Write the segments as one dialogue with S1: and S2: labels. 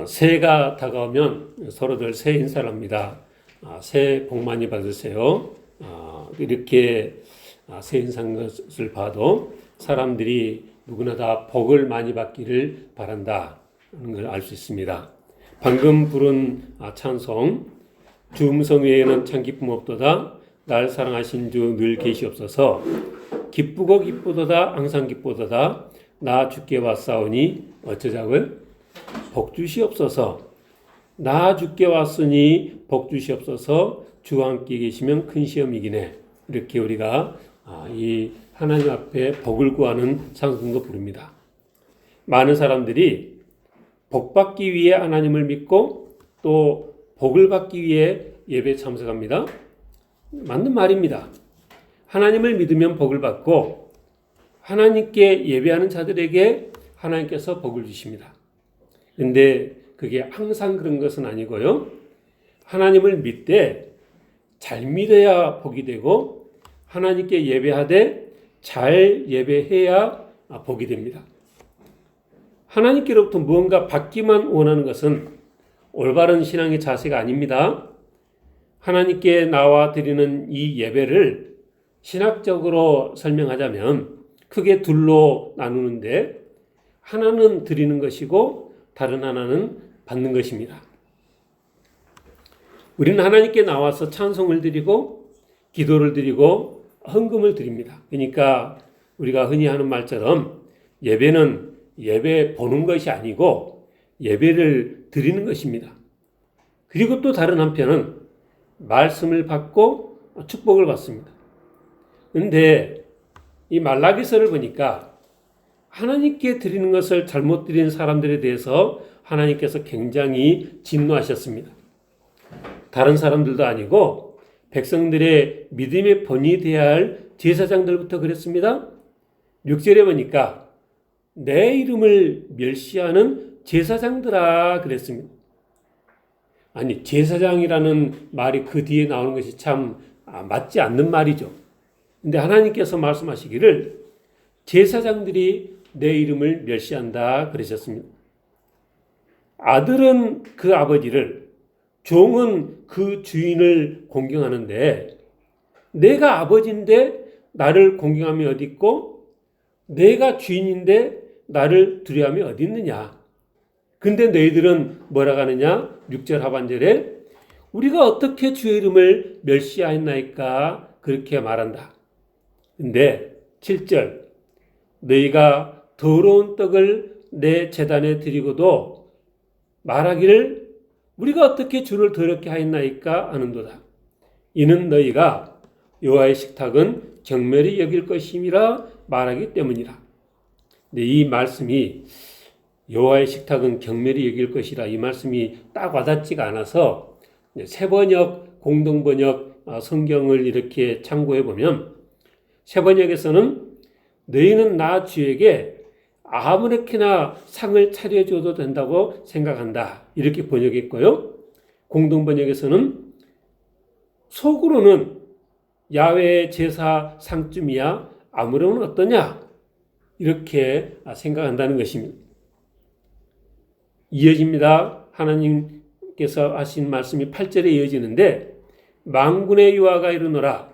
S1: 새해가 다가오면 서로들 새해 인사를 합니다. 새해 복 많이 받으세요. 이렇게 새해 인사한 것을 봐도 사람들이 누구나 다 복을 많이 받기를 바란다 하는 걸 알 수 있습니다. 방금 부른 찬송, 주 음성 외에는 참 기쁨 없도다. 날 사랑하신 주 늘 계시옵소서. 기쁘고 기쁘도다 항상 기쁘도다. 나 주께 왔사오니 어쩌자고요? 복 주시옵소서. 나 주께 왔으니 복 주시옵소서. 주와 함께 계시면 큰 시험이기네. 이렇게 우리가 이 하나님 앞에 복을 구하는 찬송도 부릅니다. 많은 사람들이 복 받기 위해 하나님을 믿고 또 복을 받기 위해 예배에 참석합니다. 맞는 말입니다. 하나님을 믿으면 복을 받고 하나님께 예배하는 자들에게 하나님께서 복을 주십니다. 그런데 그게 항상 그런 것은 아니고요. 하나님을 믿되 잘 믿어야 복이 되고 하나님께 예배하되 잘 예배해야 복이 됩니다. 하나님께로부터 무언가 받기만 원하는 것은 올바른 신앙의 자세가 아닙니다. 하나님께 나와 드리는 이 예배를 신학적으로 설명하자면 크게 둘로 나누는데 하나는 드리는 것이고 다른 하나는 받는 것입니다. 우리는 하나님께 나와서 찬송을 드리고 기도를 드리고 헌금을 드립니다. 그러니까 우리가 흔히 하는 말처럼 예배는 예배 보는 것이 아니고 예배를 드리는 것입니다. 그리고 또 다른 한편은 말씀을 받고 축복을 받습니다. 그런데 이 말라기서를 보니까 하나님께 드리는 것을 잘못 드린 사람들에 대해서 하나님께서 굉장히 진노하셨습니다. 다른 사람들도 아니고 백성들의 믿음의 본이 되어야 할 제사장들부터 그랬습니다. 6절에 보니까 내 이름을 멸시하는 제사장들아 그랬습니다. 아니 제사장이라는 말이 그 뒤에 나오는 것이 참 맞지 않는 말이죠. 근데 하나님께서 말씀하시기를 제사장들이 내 이름을 멸시한다 그러셨습니다. 아들은 그 아버지를, 종은 그 주인을 공경하는데 내가 아버지인데 나를 공경함이 어디 있고 내가 주인인데 나를 두려움이 어디 있느냐. 근데 너희들은 뭐라고 하느냐? 6절 하반절에 우리가 어떻게 주의 이름을 멸시하였나이까 그렇게 말한다. 근데 7절 너희가 더러운 떡을 내 제단에 드리고도 말하기를 우리가 어떻게 주를 더럽게 하였나이까 하는도다. 이는 너희가 여호와의 식탁은 경멸히 여길 것임이라 말하기 때문이라. 근데 이 말씀이 여호와의 식탁은 경멸히 여길 것이라 이 말씀이 딱 와닿지가 않아서 새번역, 공동번역 성경을 이렇게 참고해 보면 새번역에서는 너희는 나 주에게 아무렇게나 상을 차려줘도 된다고 생각한다. 이렇게 번역했고요. 공동번역에서는 속으로는 야훼의 제사 상쯤이야 아무로는 어떠냐? 이렇게 생각한다는 것입니다. 이어집니다. 하나님께서 하신 말씀이 8절에 이어지는데 만군의 여호와가 이르노라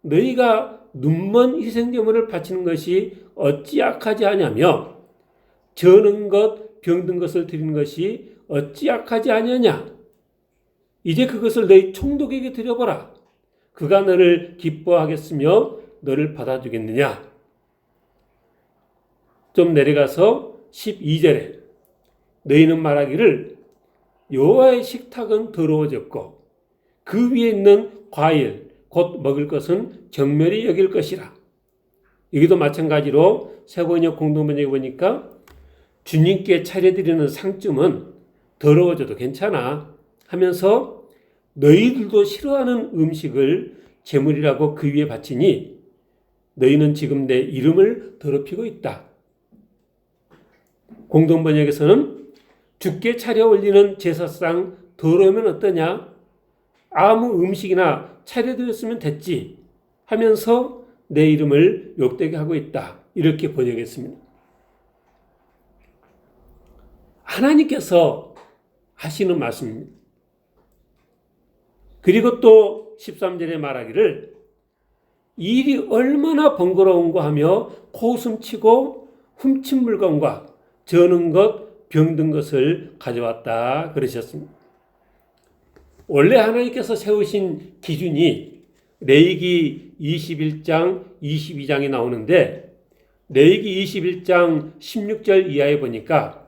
S1: 너희가 눈먼 희생제물을 바치는 것이 어찌 악하지 아니하며 저는 것 병든 것을 드리는 것이 어찌 악하지 아니하냐. 이제 그것을 너희 총독에게 드려보라. 그가 너를 기뻐하겠으며 너를 받아주겠느냐. 좀 내려가서 12절에 너희는 말하기를 여호와의 식탁은 더러워졌고 그 위에 있는 과일 곧 먹을 것은 경멸히 여길 것이라. 여기도 마찬가지로 새번역 공동번역에 보니까 주님께 차려드리는 상쯤은 더러워져도 괜찮아 하면서 너희들도 싫어하는 음식을 제물이라고 그 위에 바치니 너희는 지금 내 이름을 더럽히고 있다. 공동번역에서는 주께 차려 올리는 제사상 더러우면 어떠냐? 아무 음식이나 차려드렸으면 됐지 하면서 내 이름을 욕되게 하고 있다. 이렇게 번역했습니다. 하나님께서 하시는 말씀입니다. 그리고 또 13절에 말하기를 일이 얼마나 번거로운가 하며 코웃음치고 훔친 물건과 저는 것, 병든 것을 가져왔다 그러셨습니다. 원래 하나님께서 세우신 기준이 레위기 21장, 22장에 나오는데 레위기 21장 16절 이하에 보니까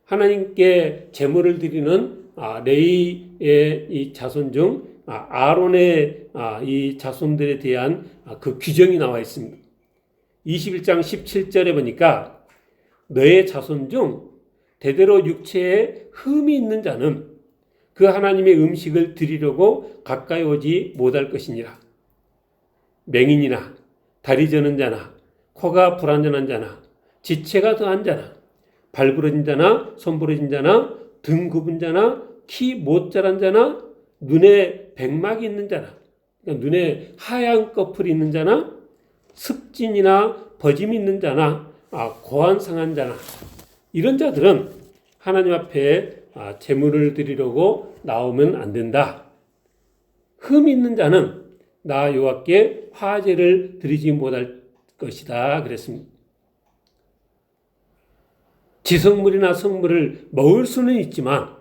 S1: 하나님께 제물을 드리는 레위의 이 자손 중 아론의 이 자손들에 대한 그 규정이 나와 있습니다. 21장 17절에 보니까 너의 자손 중 대대로 육체에 흠이 있는 자는 그 하나님의 음식을 드리려고 가까이 오지 못할 것이니라. 맹인이나 다리 저는 자나 코가 불완전한 자나 지체가 더한 자나 발 부러진 자나 손 부러진 자나 등 굽은 자나 키 못 자란 자나 눈에 백막이 있는 자나 그러니까 눈에 하얀 꺼풀이 있는 자나 습진이나 버짐이 있는 자나 고안 상한 자나 이런 자들은 하나님 앞에 제물을 드리려고 나오면 안 된다. 흠이 있는 자는 나 여호와께 화제를 드리지 못할 것이다 그랬습니다. 지성물이나 성물을 먹을 수는 있지만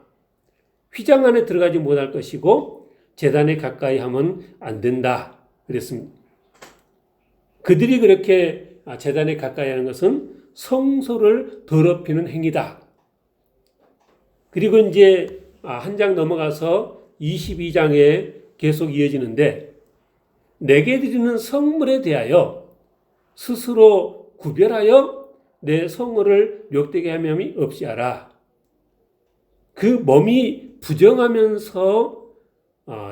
S1: 휘장 안에 들어가지 못할 것이고 제단에 가까이 하면 안 된다 그랬습니다. 그들이 그렇게 제단에 가까이 하는 것은 성소를 더럽히는 행위다. 그리고 이제 한 장 넘어가서 22장에 계속 이어지는데 내게 드리는 성물에 대하여 스스로 구별하여 내 성물을 욕되게 함이 없이 하라. 그 몸이 부정하면서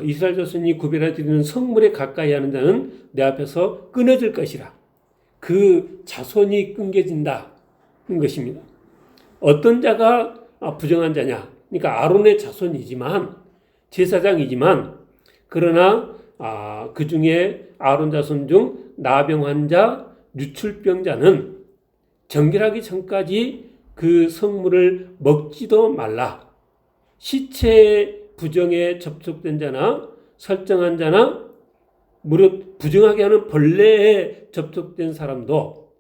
S1: 이스라엘 자손이 구별해 드리는 성물에 가까이 하는 자는 내 앞에서 끊어질 것이라. 그 자손이 끊겨진다는 것입니다. 어떤 자가 부정한 자냐? 그러니까 아론의 자손이지만 제사장이지만 그러나 그 중에 아론 자손 중 나병 환자, 유출병자는 정결하기 전까지 그 성물을 먹지도 말라. 시체 부정에 접촉된 자나 설정한 자나 무릇 부정하게 하는 벌레에 접촉된 사람도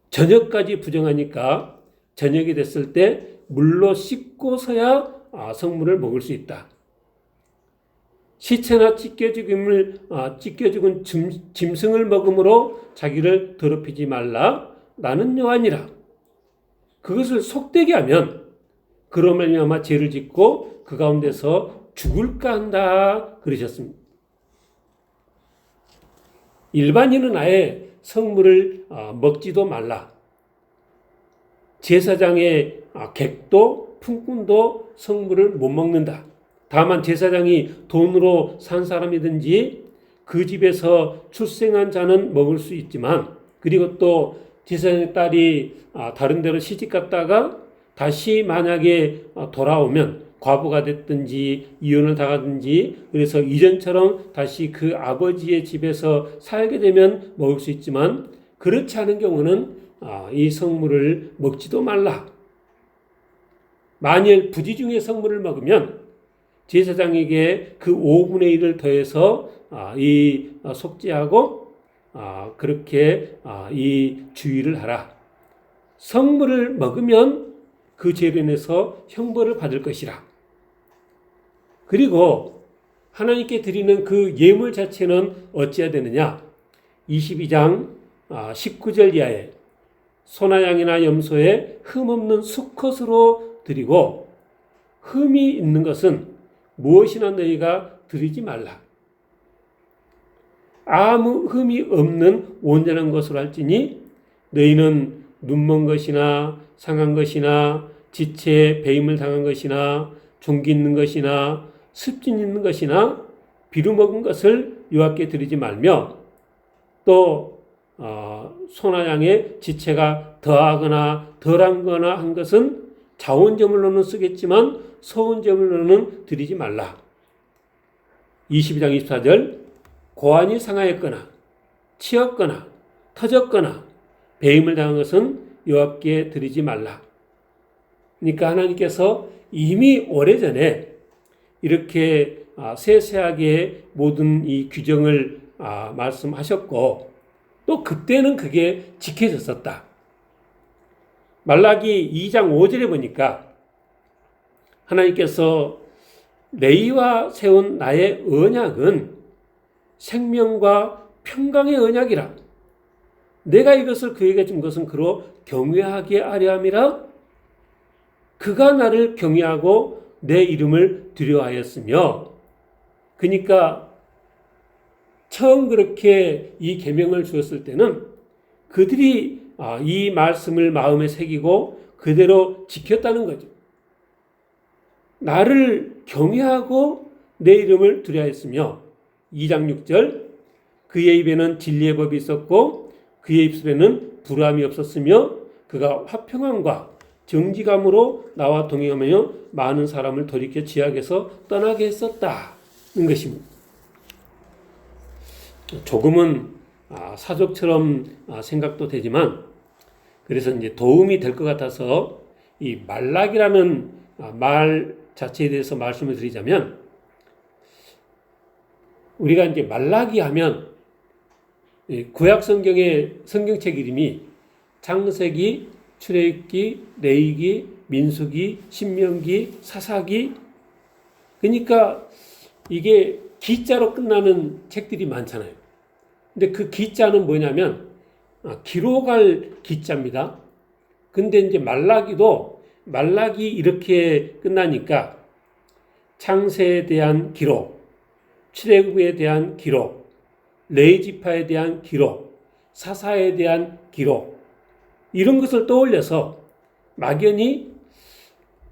S1: 저녁까지 부정하니까 저녁이 됐을 때 물로 씻고서야 성물을 먹을 수 있다. 시체나 찢겨 죽은 짐승을 먹음으로 자기를 더럽히지 말라. 나는 여호와니라. 그것을 속되게 하면 그로 말미암아 죄를 짓고 그 가운데서 죽을까 한다 그러셨습니다. 일반인은 아예 성물을 먹지도 말라. 제사장의 객도 품꾼도 성물을 못 먹는다. 다만 제사장이 돈으로 산 사람이든지 그 집에서 출생한 자는 먹을 수 있지만 그리고 또 제사장의 딸이 다른 데로 시집 갔다가 다시 만약에 돌아오면 과부가 됐든지 이혼을 당하든지 그래서 이전처럼 다시 그 아버지의 집에서 살게 되면 먹을 수 있지만 그렇지 않은 경우는 이 성물을 먹지도 말라. 만일 부지중의 성물을 먹으면 제사장에게 그 5분의 1을 더해서 이 속죄하고 그렇게 이 주의를 하라. 성물을 먹으면 그 죄로 인해서 형벌을 받을 것이라. 그리고 하나님께 드리는 그 예물 자체는 어찌해야 되느냐? 22장 19절 이하에 소나 양이나 염소에 흠없는 수컷으로 드리고 흠이 있는 것은 무엇이나 너희가 드리지 말라. 아무 흠이 없는 온전한 것으로 할지니 너희는 눈먼 것이나 상한 것이나 지체에 배임을 당한 것이나 종기 있는 것이나 습진 있는 것이나 비루 먹은 것을 여호와께 드리지 말며 또 소나 양의 지체가 더하거나 덜한 거나 한 것은 자원제물로는 쓰겠지만 소원제물로는 드리지 말라. 22장 24절 고환이 상하였거나 치었거나 터졌거나 배임을 당한 것은 여호와께 드리지 말라. 그러니까 하나님께서 이미 오래전에 이렇게 세세하게 모든 이 규정을 말씀하셨고 또 그때는 그게 지켜졌었다. 말라기 2장 5절에 보니까 하나님께서 너희와 세운 나의 언약은 생명과 평강의 언약이라. 내가 이것을 그에게 준 것은 그로 경외하게 하려 함이라. 그가 나를 경외하고 내 이름을 두려워하였으며. 그러니까 처음 그렇게 이 계명을 주었을 때는 그들이 이 말씀을 마음에 새기고 그대로 지켰다는 거죠. 나를 경외하고 내 이름을 두려워했으며 2장 6절 그의 입에는 진리의 법이 있었고 그의 입술에는 불함이 없었으며 그가 화평함과 정직함으로 나와 동행하며 많은 사람을 돌이켜 지악에서 떠나게 했었다는 것입니다. 조금은 사족처럼 생각도 되지만 그래서 이제 도움이 될 것 같아서 이 말락이라는 말 자체에 대해서 말씀을 드리자면 우리가 이제 말라기 하면 구약 성경의 성경책 이름이 창세기, 출애굽기, 레위기, 민수기, 신명기, 사사기. 그러니까 이게 기자로 끝나는 책들이 많잖아요. 근데 그 기자는 뭐냐면 기록할 기자입니다. 근데 이제 말라기 이렇게 끝나니까 창세에 대한 기록, 출애굽에 대한 기록, 레위지파에 대한 기록, 사사에 대한 기록 이런 것을 떠올려서 막연히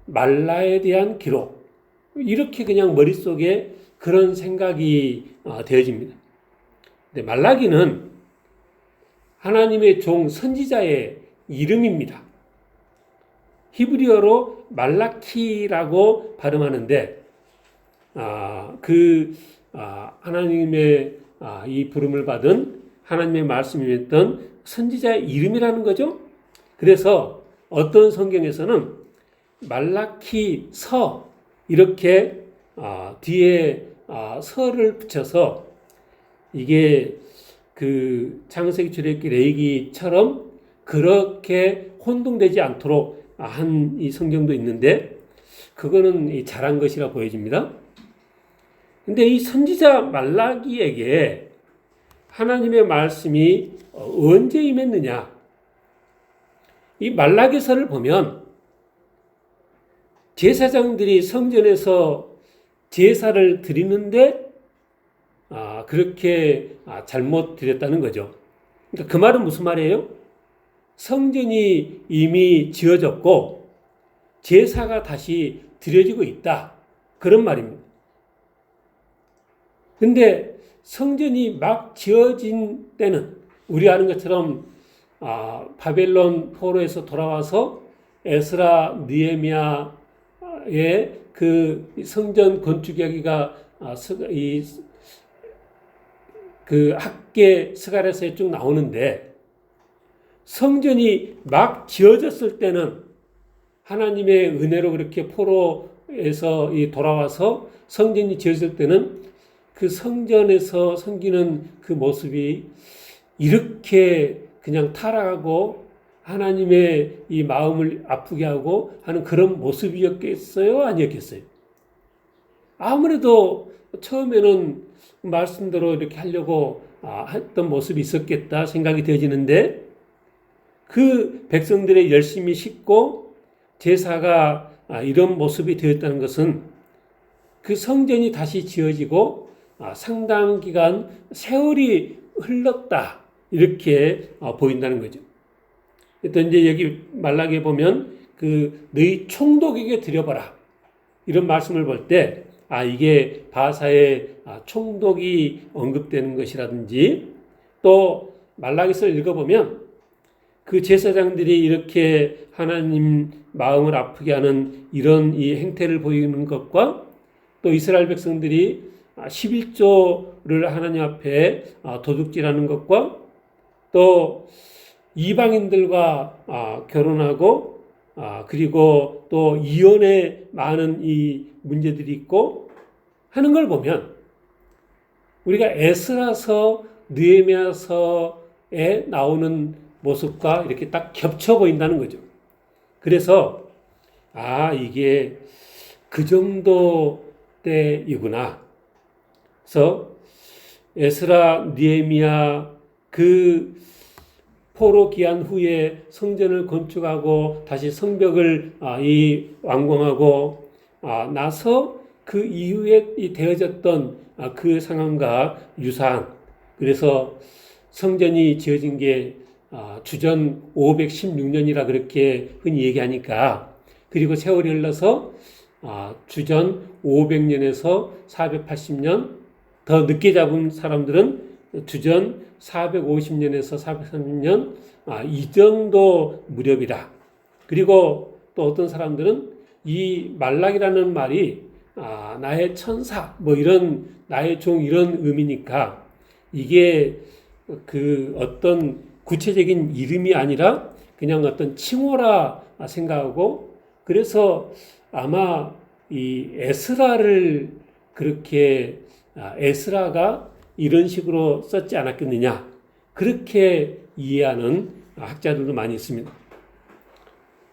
S1: 말라에 대한 기록 이렇게 그냥 머릿속에 그런 생각이 되어집니다. 근데 말라기는 하나님의 종 선지자의 이름입니다. 히브리어로 말라키라고 발음하는데 하나님의 이 부름을 받은 하나님의 말씀이었던 선지자의 이름이라는 거죠. 그래서 어떤 성경에서는 말라키서 이렇게 뒤에 서를 붙여서 이게 그 창세기, 출애굽기, 레위기처럼 그렇게 혼동되지 않도록 한 이 성경도 있는데 그거는 잘한 것이라 보여집니다. 근데 이 선지자 말라기에게 하나님의 말씀이 언제 임했느냐? 이 말라기서를 보면 제사장들이 성전에서 제사를 드리는데 그렇게 잘못 드렸다는 거죠. 그러니까 그 말은 무슨 말이에요? 성전이 이미 지어졌고 제사가 다시 드려지고 있다. 그런 말입니다. 근데 성전이 막 지어진 때는 우리 아는 것처럼 바벨론 포로에서 돌아와서 에스라 느헤미야의 그 성전 건축 이야기가 그 학계 스가랴서에 쭉 나오는데 성전이 막 지어졌을 때는 하나님의 은혜로 그렇게 포로에서 돌아와서 성전이 지어졌을 때는 그 성전에서 섬기는 그 모습이 이렇게 그냥 타락하고 하나님의 이 마음을 아프게 하고 하는 그런 모습이었겠어요? 아니었겠어요? 아무래도 처음에는 말씀대로 이렇게 하려고 했던 모습이 있었겠다 생각이 되어지는데 그 백성들의 열심히 싣고 제사가 이런 모습이 되었다는 것은 그 성전이 다시 지어지고 상당 기간 세월이 흘렀다 이렇게 보인다는 거죠. 또 이제 여기 말라기에 보면 그 너희 총독에게 드려봐라 이런 말씀을 볼 때 이게 바사의 총독이 언급되는 것이라든지 또 말라기서를 읽어보면 그 제사장들이 이렇게 하나님 마음을 아프게 하는 이런 이 행태를 보이는 것과 또 이스라엘 백성들이 11조를 하나님 앞에 도둑질하는 것과 또 이방인들과 결혼하고 그리고 또 이혼에 많은 이 문제들이 있고 하는 걸 보면 우리가 에스라서, 느헤미야서에 나오는 모습과 이렇게 딱 겹쳐 보인다는 거죠. 그래서 이게 그 정도 때이구나. 그래서 에스라, 느헤미야 그 포로 귀환 후에 성전을 건축하고 다시 성벽을 완공하고 나서 그 이후에 되어졌던 그 상황과 유사한, 그래서 성전이 지어진 게 주전 516년이라 그렇게 흔히 얘기하니까, 그리고 세월이 흘러서 주전 500년에서 480년, 더 늦게 잡은 사람들은 주전 450년에서 430년 이 정도 무렵이다. 그리고 또 어떤 사람들은 이 말락이라는 말이 나의 천사, 뭐 이런 나의 종 이런 의미니까 이게 그 어떤 구체적인 이름이 아니라 그냥 어떤 칭호라 생각하고, 그래서 아마 이 에스라를 그렇게 에스라가 이런 식으로 썼지 않았겠느냐, 그렇게 이해하는 학자들도 많이 있습니다.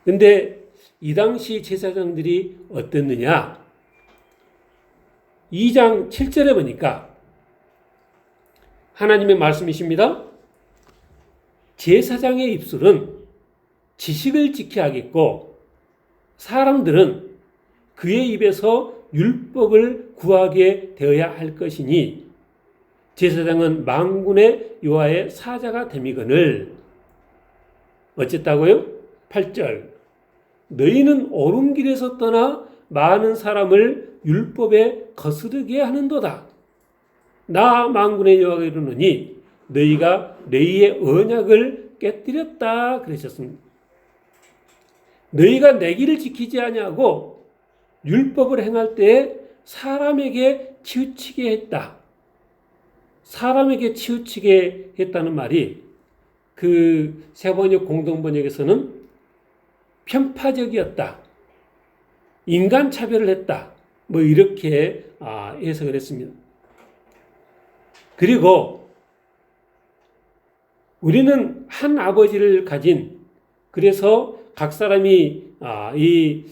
S1: 근데 이 당시 제사장들이 어땠느냐? 2장 7절에 보니까 하나님의 말씀이십니다. 제사장의 입술은 지식을 지켜야 하겠고 사람들은 그의 입에서 율법을 구하게 되어야 할 것이니 제사장은 만군의 여호와의 사자가 됨이거늘. 어쨌다고요? 8절. 너희는 옳은 길에서 떠나 많은 사람을 율법에 거스르게 하는도다. 나 만군의 여호와가 이르노니 너희가 너희의 언약을 깨뜨렸다 그러셨습니다. 너희가 내 길을 지키지 아니하고 율법을 행할 때에 사람에게 치우치게 했다. 사람에게 치우치게 했다는 말이 그 세번역 공동번역에서는 편파적이었다. 인간 차별을 했다. 뭐 이렇게 해석을 했습니다. 그리고 우리는 한 아버지를 가진, 그래서 각 사람이 이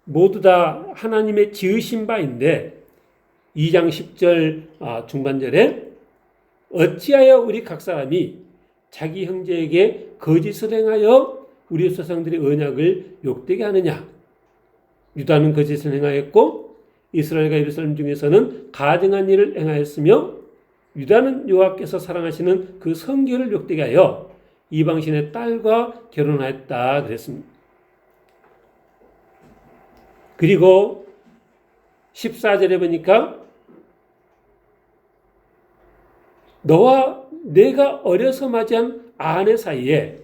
S1: 모두 다 하나님의 지으신 바인데 2장 10절 중반절에 어찌하여 우리 각 사람이 자기 형제에게 거짓을 행하여 우리 조상들의 언약을 욕되게 하느냐. 유다는 거짓을 행하였고 이스라엘과 예루살렘 중에서는 가증한 일을 행하였으며 유다는 여호와께서 사랑하시는 그 성결을 욕되게 하여 이방신의 딸과 결혼하였다 그랬습니다. 그리고 14절에 보니까 너와 내가 어려서 맞이한 아내 사이에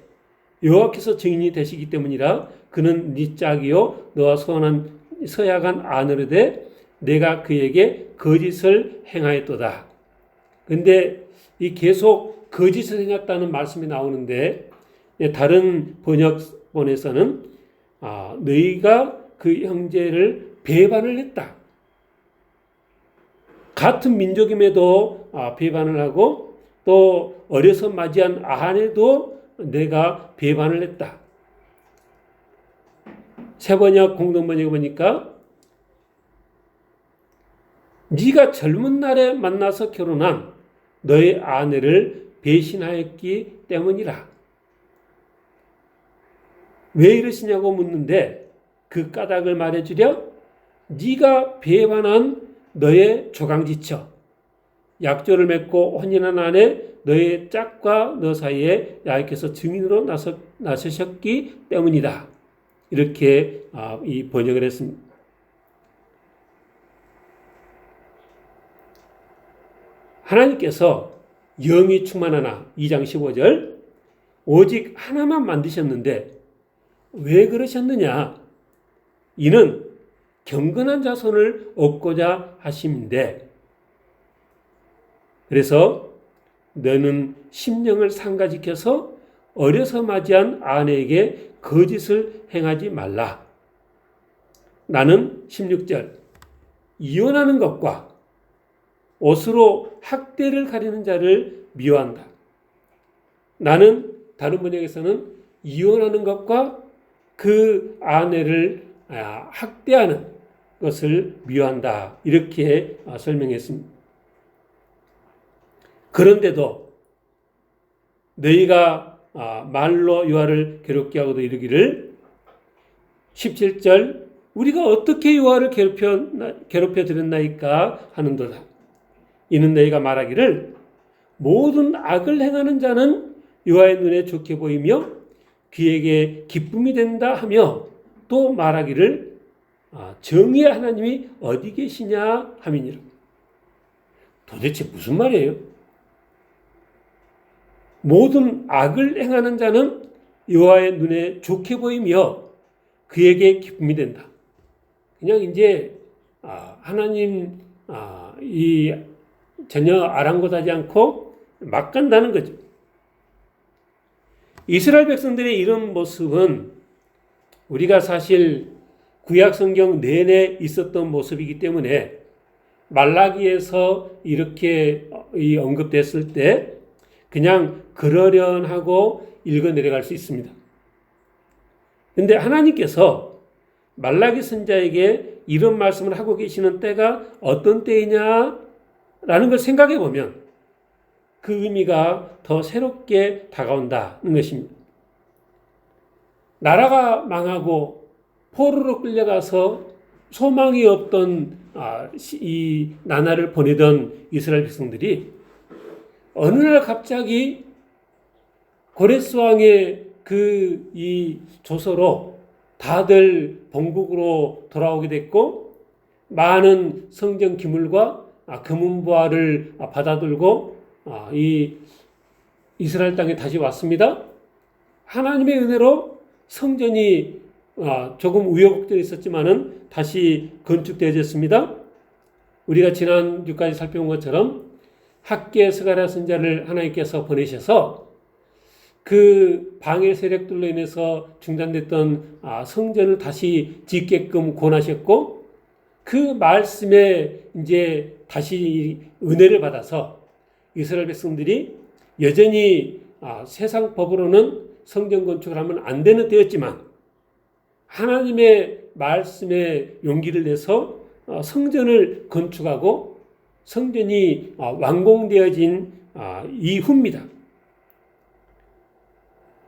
S1: 여호와께서 증인이 되시기 때문이라. 그는 네 짝이요 너와 서약한 아내로되 내가 그에게 거짓을 행하였도다. 근데 이 계속 거짓을 행했다는 말씀이 나오는데 다른 번역본에서는 너희가 그 형제를 배반을 했다. 같은 민족임에도 배반을 하고 또 어려서 맞이한 아내도 내가 배반을 했다. 세번역 공동번역에 보니까 네가 젊은 날에 만나서 결혼한 너의 아내를 배신하였기 때문이라. 왜 이러시냐고 묻는데 그 까닭을 말해주려. 네가 배반한 너의 조강지처 약조를 맺고 혼인한 아내 너의 짝과 너 사이에 야훼께서 증인으로 나서셨기 때문이다. 이렇게 이 번역을 했습니다. 하나님께서 영이 충만하나 2장 15절 오직 하나만 만드셨는데 왜 그러셨느냐. 이는 경건한 자손을 얻고자 하심인데, 그래서 너는 심령을 상가지켜서 어려서 맞이한 아내에게 거짓을 행하지 말라. 나는 16절 이혼하는 것과 옷으로 학대를 가리는 자를 미워한다. 나는 다른 번역에서는 이혼하는 것과 그 아내를 학대하는 것을 미워한다. 이렇게 설명했습니다. 그런데도 너희가 말로 여호와를 괴롭게 하고도 이르기를 17절 우리가 어떻게 여호와를 괴롭혀 드렸나이까 하는도다. 이는 너희가 말하기를 모든 악을 행하는 자는 여호와의 눈에 좋게 보이며 그에게 기쁨이 된다 하며 또 말하기를 정의의 하나님이 어디 계시냐 함이니라. 도대체 무슨 말이에요? 모든 악을 행하는 자는 여호와의 눈에 좋게 보이며 그에게 기쁨이 된다. 그냥 이제 하나님 이 전혀 아랑곳하지 않고 막 간다는 거죠. 이스라엘 백성들의 이런 모습은 우리가 사실 구약 성경 내내 있었던 모습이기 때문에 말라기에서 이렇게 언급됐을 때 그냥 그러려하고 읽어 내려갈 수 있습니다. 그런데 하나님께서 말라기 선자에게 이런 말씀을 하고 계시는 때가 어떤 때이냐라는 걸 생각해 보면 그 의미가 더 새롭게 다가온다는 것입니다. 나라가 망하고 포로로 끌려가서 소망이 없던 이 나날을 보내던 이스라엘 백성들이 어느 날 갑자기 고레스 왕의 이 조서로 다들 본국으로 돌아오게 됐고 많은 성전 기물과 금은보화를 받아들고 이 이스라엘 땅에 다시 왔습니다. 하나님의 은혜로 성전이 조금 우여곡절이 있었지만은 다시 건축되어졌습니다. 우리가 지난주까지 살펴본 것처럼 학계 스가랴 선지자를 하나님께서 보내셔서 그 방해 세력들로 인해서 중단됐던 성전을 다시 짓게끔 권하셨고 그 말씀에 이제 다시 은혜를 받아서 이스라엘 백성들이 여전히 세상 법으로는 성전 건축을 하면 안 되는 때였지만 하나님의 말씀에 용기를 내서 성전을 건축하고 성전이 완공되어진 이후입니다.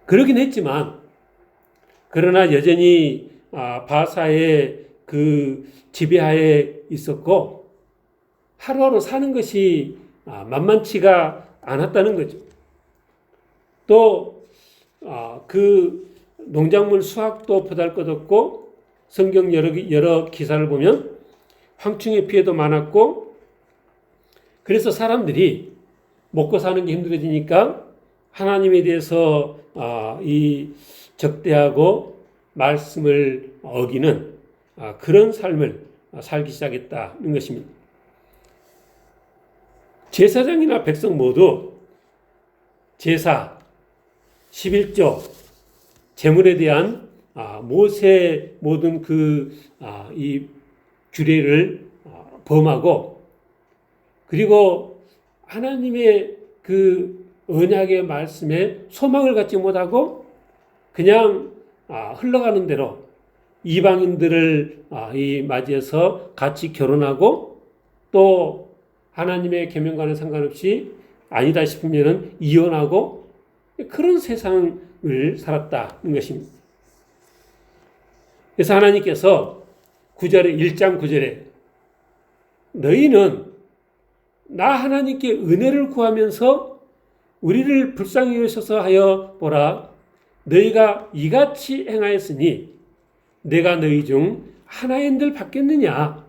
S1: 그러긴 했지만 그러나 여전히 바사의 그 지배하에 있었고 하루하루 사는 것이 만만치가 않았다는 거죠. 또 그 농작물 수확도 보잘것없고 성경 여러 기사를 보면 황충의 피해도 많았고 그래서 사람들이 먹고 사는 게 힘들어지니까 하나님에 대해서 이 적대하고 말씀을 어기는 그런 삶을 살기 시작했다는 것입니다. 제사장이나 백성 모두 제사, 11조, 제물에 대한 모세의 모든 이 규례를 범하고 그리고 하나님의 그 언약의 말씀에 소망을 갖지 못하고 그냥 흘러가는 대로 이방인들을 맞이해서 같이 결혼하고 또 하나님의 계명과는 상관없이 아니다 싶으면 이혼하고 그런 세상을 살았다는 것입니다. 그래서 하나님께서 1장 9절에 너희는 나 하나님께 은혜를 구하면서 우리를 불쌍히 여기소서 하여 보라. 너희가 이같이 행하였으니 내가 너희 중 하나인들 받겠느냐.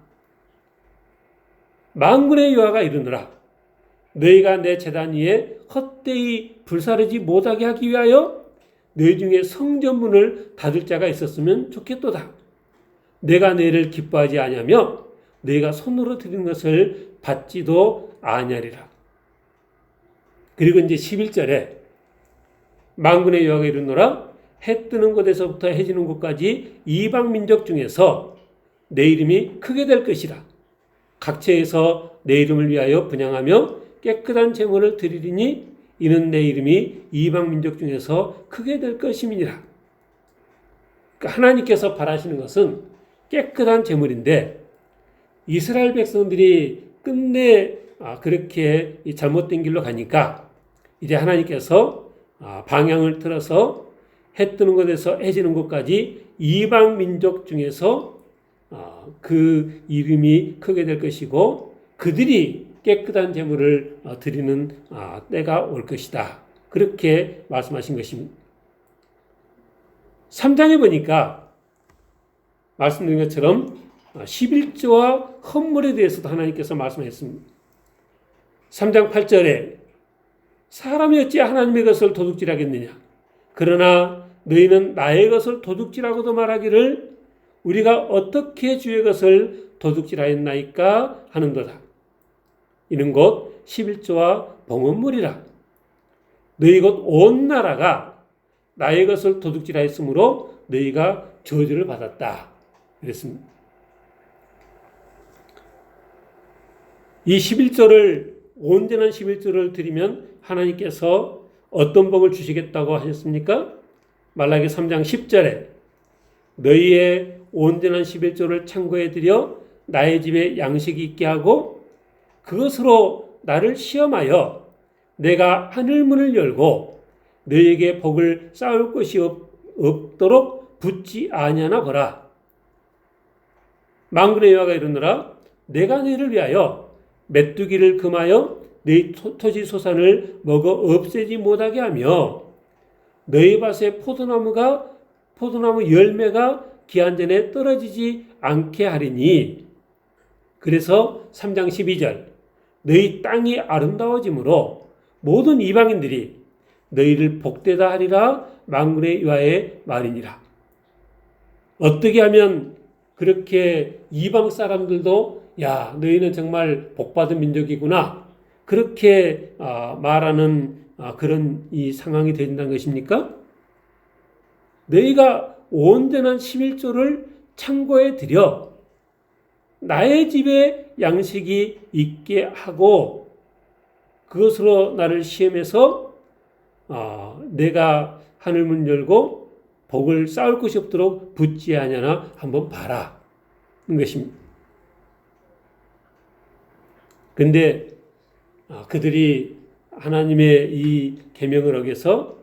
S1: 만군의 여호와가 이르노라. 너희가 내 제단 위에 헛되이 불사르지 못하게 하기 위하여 너희 중에 성전문을 닫을 자가 있었으면 좋겠도다. 내가 너희를 기뻐하지 아니하며 너희가 손으로 드린 것을 받지도 아니하리라. 그리고 이제 11절에 만군의 여호와가 이르노라. 해 뜨는 곳에서부터 해 지는 곳까지 이방 민족 중에서 내 이름이 크게 될 것이라. 각처에서 내 이름을 위하여 분향하며 깨끗한 제물을 드리리니 이는 내 이름이 이방 민족 중에서 크게 될 것임이니라. 그러니까 하나님께서 바라시는 것은 깨끗한 제물인데 이스라엘 백성들이 끝내 그렇게 잘못된 길로 가니까 이제 하나님께서 방향을 틀어서 해 뜨는 곳에서 해 지는 곳까지 이방 민족 중에서 그 이름이 크게 될 것이고 그들이 깨끗한 제물을 드리는 때가 올 것이다. 그렇게 말씀하신 것입니다. 3장에 보니까 말씀드린 것처럼 11조와 헌물에 대해서도 하나님께서 말씀하셨습니다. 3장 8절에 사람이 어찌 하나님의 것을 도둑질하겠느냐. 그러나 너희는 나의 것을 도둑질하고도 말하기를 우리가 어떻게 주의 것을 도둑질하였나이까 하는도다. 이는 곧 11조와 봉헌물이라. 너희 곧 온 나라가 나의 것을 도둑질하였으므로 너희가 저주를 받았다. 그랬습니다. 이 11조를 온전한 11조를 드리면 하나님께서 어떤 복을 주시겠다고 하셨습니까? 말라기 3장 10절에 너희의 온전한 11조를 창고에 들여 나의 집에 양식이 있게 하고 그것으로 나를 시험하여 내가 하늘문을 열고 너희에게 복을 쌓을 것이 없도록 붙지 아니하나 보라. 만군의 여호와가 이르노라 내가 너희를 위하여 메뚜기를 금하여 너희 토지 소산을 먹어 없애지 못하게 하며 너희 밭에 포도나무 열매가 기한 전에 떨어지지 않게 하리니. 그래서 3장 12절 너희 땅이 아름다워지므로 모든 이방인들이 너희를 복되다 하리라. 만군의 여호와의 말이니라. 어떻게 하면 그렇게 이방 사람들도 야 너희는 정말 복받은 민족이구나 그렇게 말하는 그런 이 상황이 된다는 것입니까? 너희가 온전한 11조를 창고에 들여 나의 집에 양식이 있게 하고 그것으로 나를 시험해서 내가 하늘문 열고 복을 쌓을 것이 없도록 붙지 아니하나 한번 봐라 는 것입니다. 근데 그들이 하나님의 이 계명을 어겨서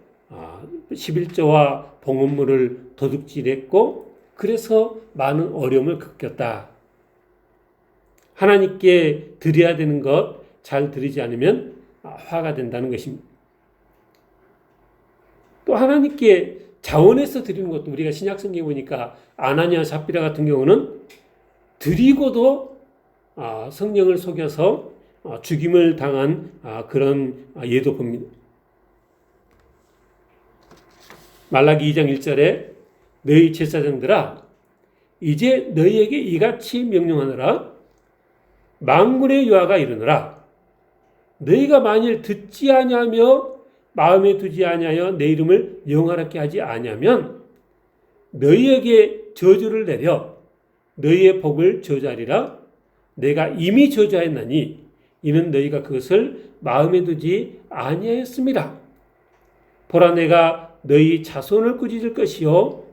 S1: 11조와 봉헌물을 도둑질했고 그래서 많은 어려움을 겪었다. 하나님께 드려야 되는 것 잘 드리지 않으면 화가 된다는 것입니다. 또 하나님께 자원해서 드리는 것도 우리가 신약성경에 보니까 아나니아 삽비라 같은 경우는 드리고도 성령을 속여서 죽임을 당한 그런 예도 봅니다. 말라기 2장 1절에 너희 제사장들아 이제 너희에게 이같이 명령하노라. 만군의 여호와가 이르노라. 너희가 만일 듣지 아니하며 마음에 두지 아니하여 내 이름을 영화롭게 하지 아니하면 너희에게 저주를 내려 너희의 복을 저주하리라. 내가 이미 저주하였나니 이는 너희가 그것을 마음에 두지 아니하였습니다. 보라 내가 너희 자손을 꾸짖을 것이요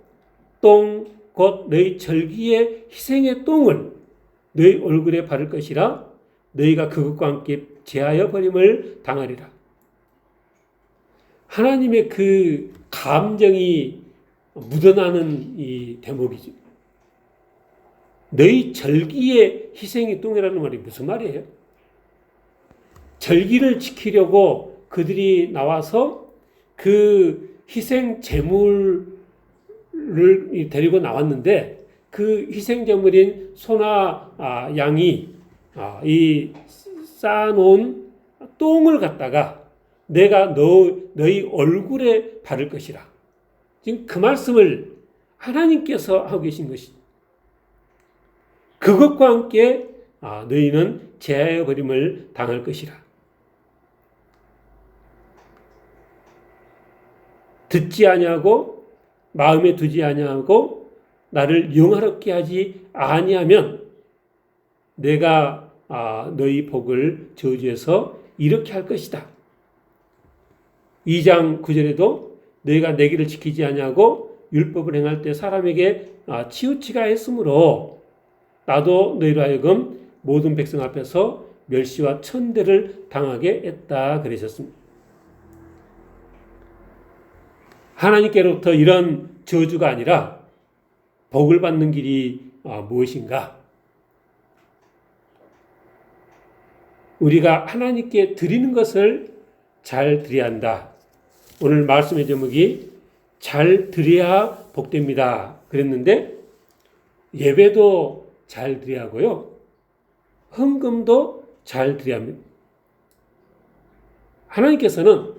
S1: 똥 곧 너희 절기의 희생의 똥을 너희 얼굴에 바를 것이라. 너희가 그것과 함께 제하여 버림을 당하리라. 하나님의 그 감정이 묻어나는 이 대목이죠. 너희 절기의 희생이 똥이라는 말이 무슨 말이에요? 절기를 지키려고 그들이 나와서 그 희생 제물을 데리고 나왔는데 그 희생 제물인 소나 양이 이 쌓아놓은 똥을 갖다가 내가 너희 얼굴에 바를 것이라. 지금 그 말씀을 하나님께서 하고 계신 것이죠. 그것과 함께 너희는 제하여 버림을 당할 것이라. 듣지 아니하고 마음에 두지 아니하고 나를 영화롭게 하지 아니하면 내가 너희 복을 저주해서 이렇게 할 것이다. 2장 9절에도 너희가 내 길을 지키지 아니하고 율법을 행할 때 사람에게 치우치가 했으므로 나도 너희로 하여금 모든 백성 앞에서 멸시와 천대를 당하게 했다 그러셨습니다. 하나님께로부터 이런 저주가 아니라 복을 받는 길이 무엇인가? 우리가 하나님께 드리는 것을 잘 드려야 한다. 오늘 말씀의 제목이 잘 드려야 복됩니다. 그랬는데 예배도 잘 드려야 하고요. 헌금도 잘 드려야 합니다. 하나님께서는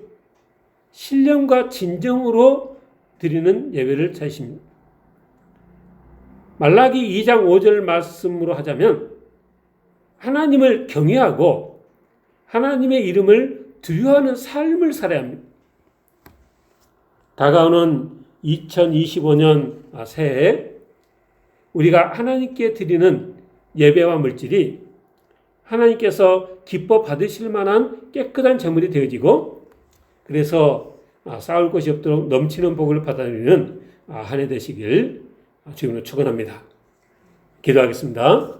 S1: 신령과 진정으로 드리는 예배를 찾으십니다. 말라기 2장 5절 말씀으로 하자면 하나님을 경외하고 하나님의 이름을 두려워하는 삶을 살아야 합니다. 다가오는 2025년 새해 우리가 하나님께 드리는 예배와 물질이 하나님께서 기뻐 받으실 만한 깨끗한 제물이 되어지고 그래서 쌓을 것이 없도록 넘치는 복을 받아들이는 한 해 되시길 주님으로 축원합니다. 기도하겠습니다.